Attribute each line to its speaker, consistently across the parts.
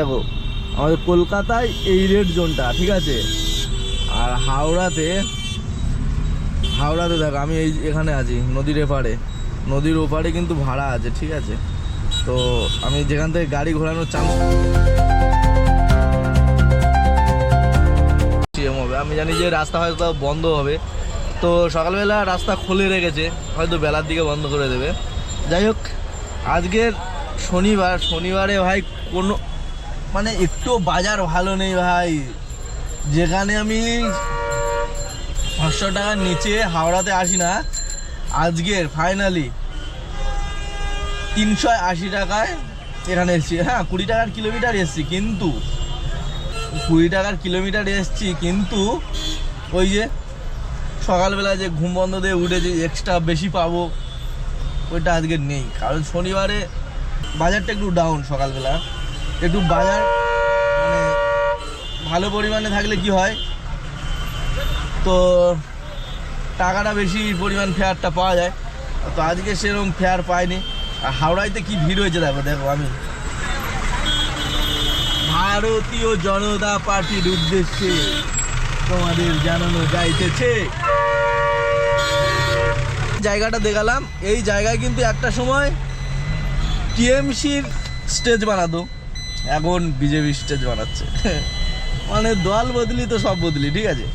Speaker 1: দেখো আমাদের কলকাতায় এই রেড জোনটা ঠিক আছে, আর হাওড়াতে দেখো আমি এখানে আছি নদীর এপারে, নদীর ওপারে কিন্তু ভাড়া আছে ঠিক আছে। তো আমি যেখান থেকে গাড়ি ঘোরানোর চান্স হবে, আমি জানি যে রাস্তা হয়তো বন্ধ হবে, তো সকালবেলা রাস্তা খুলে রেখেছে, হয়তো বেলার দিকে বন্ধ করে দেবে। যাই হোক, আজকের শনিবারে ভাই কোনো মানে একটু বাজার ভালো নেই ভাই। যেখানে আমি 500 টাকার নিচে হাওড়াতে আসি না, আজকের ফাইনালি 380 টাকায় এখানে এসেছি। হ্যাঁ 20 টাকার কিলোমিটার এসেছি, কিন্তু 20 টাকার কিলোমিটার এসেছি কিন্তু ওই যে সকালবেলা যে ঘুম বন্ধ দিয়ে উঠে যে এক্সট্রা বেশি পাবো ওইটা আজকে নেই, কারণ শনিবারে বাজারটা একটু ডাউন। সকালবেলা একটু বাজার মানে ভালো পরিমাণে থাকলে কি হয়, তো টাকাটা বেশি পরিমাণ ফেয়ারটা পাওয়া যায়। তো আজকে সেরকম ফেয়ার পাইনি। আর হাওড়াইতে কি ভিড় হয়েছে দেখো আমি ভারতীয় জনতা পার্টির উদ্দেশ্যে তোমাদের জানানো যাইতেছে। জায়গাটা দেখালাম, এই জায়গায় কিন্তু একটা সময় টিএমসির স্টেজ বানাতো, এখন বিজেপি স্টেজ বানাচ্ছে। মানে দল বদলি তো সব বদলি ঠিক আছে,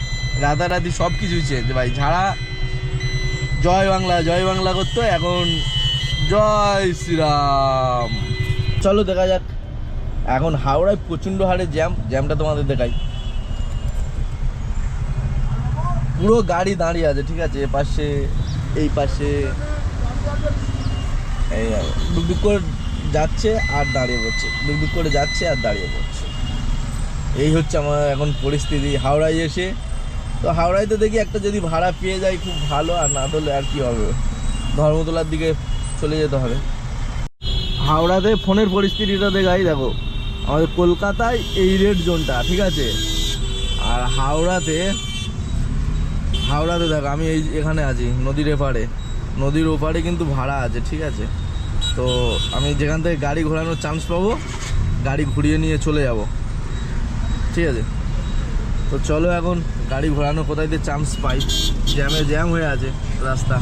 Speaker 1: রাতারাতি সব কিছুই চেঞ্জ ভাই। ঝাড়া জয় বাংলা করতো, এখন জয় শ্রীরাম। চলো দেখা যাক। এখন হাওড়ায় প্রচণ্ড হারে জ্যামটা তোমাদের দেখাই। পুরো গাড়ি দাঁড়িয়ে আছে ঠিক আছে, এপাশে এই পাশে, এই ডুকডুক করে যাচ্ছে আর দাঁড়িয়ে পড়ছে, ডুকডুক করে যাচ্ছে আর দাঁড়িয়ে পড়ছে। এই হচ্ছে আমার এখন পরিস্থিতি হাওড়ায় এসে। তো হাওড়ায় তো দেখি একটা যদি ভাড়া পেয়ে যায় খুব ভালো, আর না হলে আর কি হবে, ধর্মতলার দিকে চলে যেতে হবে। হাওড়াতে ফোনের পরিস্থিতিটা দেখাই, দেখো আমাদের কলকাতায় এই রেড জোনটা ঠিক আছে, আর হাওড়াতে দেখো আমি এখানে আছি নদীর এপারে, নদীর ওপারে কিন্তু ভাড়া আছে ঠিক আছে। তো আমি যেখান থেকে গাড়ি ঘোরানোর চান্স পাবো, গাড়ি ঘুরিয়ে নিয়ে চলে যাব ঠিক আছে। তো চলো এখন গাড়ি ঘোরানো কোথায় দিয়ে চান্স পাই, জ্যাম হয়ে আছে রাস্তা।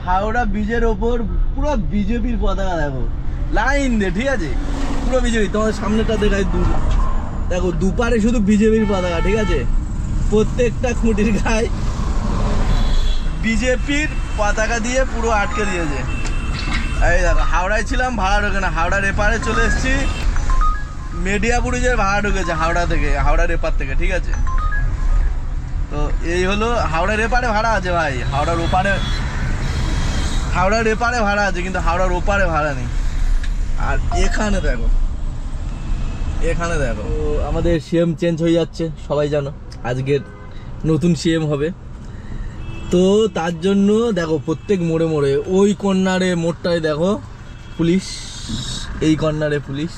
Speaker 1: হাওড়া ব্রিজের ওপর পুরো বিজেপির পতাকা, দেখো লাইন দিয়ে ঠিক আছে, পুরো বিজেপি। তোমাদের সামনেটা দেখাই, দেখো দুপারে শুধু বিজেপির পতাকা ঠিক আছে, প্রত্যেকটা খুঁটির গায়ে বিজেপির পতাকা দিয়ে পুরো আটকে দিয়েছে। এই দেখো হাওড়ায় ছিলাম, ভাড়া ঢোকে না, হাওড়ার এপারে চলে এসেছি, মেডিয়াপুরে ভাড়া ঢুকেছে হাওড়ার এপার থেকে ঠিক আছে। তো এই হলো হাওড়ার এপারে ভাড়া আছে ভাই, হাওড়ার এপারে ভাড়া আছে, কিন্তু হাওড়ার ওপারে ভাড়া নেই। আর এখানে দেখো আমাদের সিএম চেঞ্জ হয়ে যাচ্ছে, সবাই জানো আজকের নতুন সিএম হবে। তো তার জন্য দেখো প্রত্যেক মোড়ে ওই কর্নারে মোড়টায় দেখো পুলিশ, এই কর্নারে পুলিশ,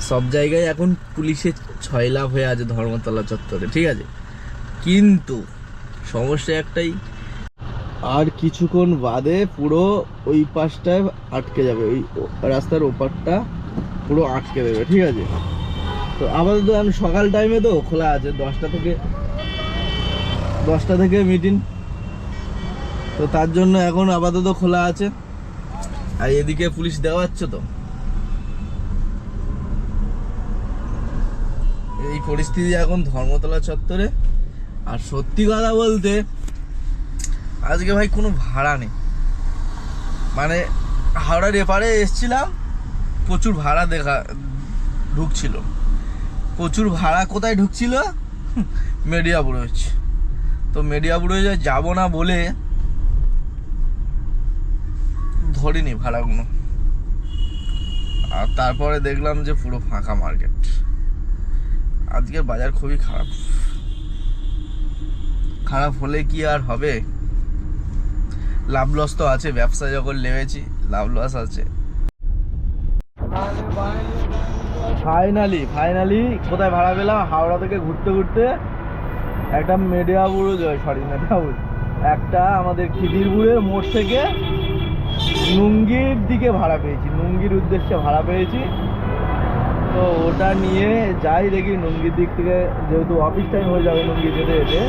Speaker 1: সব জায়গায় এখন পুলিশের ছয়লাভ হয়ে আছে ধর্মতলা চত্বরে ঠিক আছে। কিন্তু সমস্যা একটাই, আর কিছুক্ষণ বাদে পুরো ওই পাশটায় আটকে যাবে, ওই রাস্তার ওপারটা পুরো আটকে দেবে ঠিক আছে। তো আপাতত আমি সকাল টাইমে তো খোলা আছে, 10টা থেকে মিটিং, তো তার জন্য এখন আপাতত খোলা আছে। আর এদিকে পুলিশ দেওয়া হচ্ছে, তো এই পরিস্থিতি এখন ধর্মতলা চত্বরে। আর সত্যি কথা বলতে আজকে ভাই কোনো ভাড়া নেই, মানে হাওড়ার এপারে এসছিলাম, প্রচুর ভাড়া ঢুকছিল, প্রচুর ভাড়া কোথায় ঢুকছিল, মেডিয়াপুর হচ্ছে। তো মেডিয়াপুরে যাবো না বলে ধরিনি ভাড়াগুলো, আর তারপরে দেখলাম যে পুরো ফাঁকা মার্কেট। আজকের বাজার খুবই খারাপ হলে কি আর হবে, লাভ লস তো আছে, ব্যবসা যখন লেগেছি লাভ লস আছে। ফাইনালি কোথায় ভাড়া পেলাম? হাওড়া থেকে ঘুরতে ঘুরতে একটা মেদিনীপুর, একটা আমাদের খিদিরপুরের মোড় থেকে নুঙ্গির দিকে ভাড়া পেয়েছি, নুঙ্গির উদ্দেশ্যে ভাড়া পেয়েছি। তো ওটা নিয়ে যাই দেখি নুঙ্গির দিক থেকে, যেহেতু অফিস টাইম হয়ে যাবে নুঙ্গি যেতে যেতে,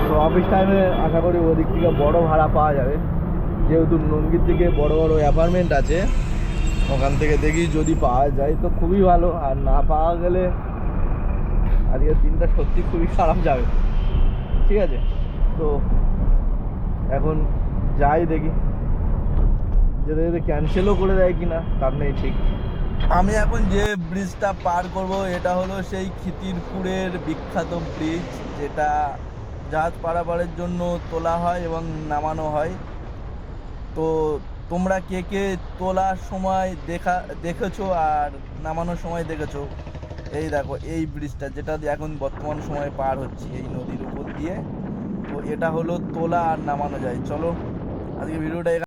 Speaker 1: তো অফিস টাইমে আশা করি ওদিক থেকে বড় ভাড়া পাওয়া যাবে, যেহেতু নুঙ্গির দিকে বড় বড় অ্যাপার্টমেন্ট আছে। ওখান থেকে দেখি যদি পাওয়া যায় তো খুবই ভালো, আর না পাওয়া গেলে আজকের দিনটা সত্যি খুবই খারাপ যাবে। ঠিক আছে, তো এখন যাই দেখি, যেতে যেতে ক্যান্সেলও করে দেয় কিনা তার নেই ঠিক। আমি এখন যে ব্রিজটা পার করব এটা হলো সেই খিদিরপুরের বিখ্যাত ব্রিজ, যেটা জাহাজ পারাপারের জন্য তোলা হয় এবং নামানো হয়। তো তোমরা কে কে তোলার সময় দেখেছো আর নামানোর সময় দেখেছো? এই দেখো এই ব্রিজটা, যেটা দিয়ে এখন বর্তমান সময়ে পার হচ্ছি এই নদীর উপর দিয়ে, তো এটা হলো তোলা আর নামানো যায়। চলো আজকে ভিডিওটা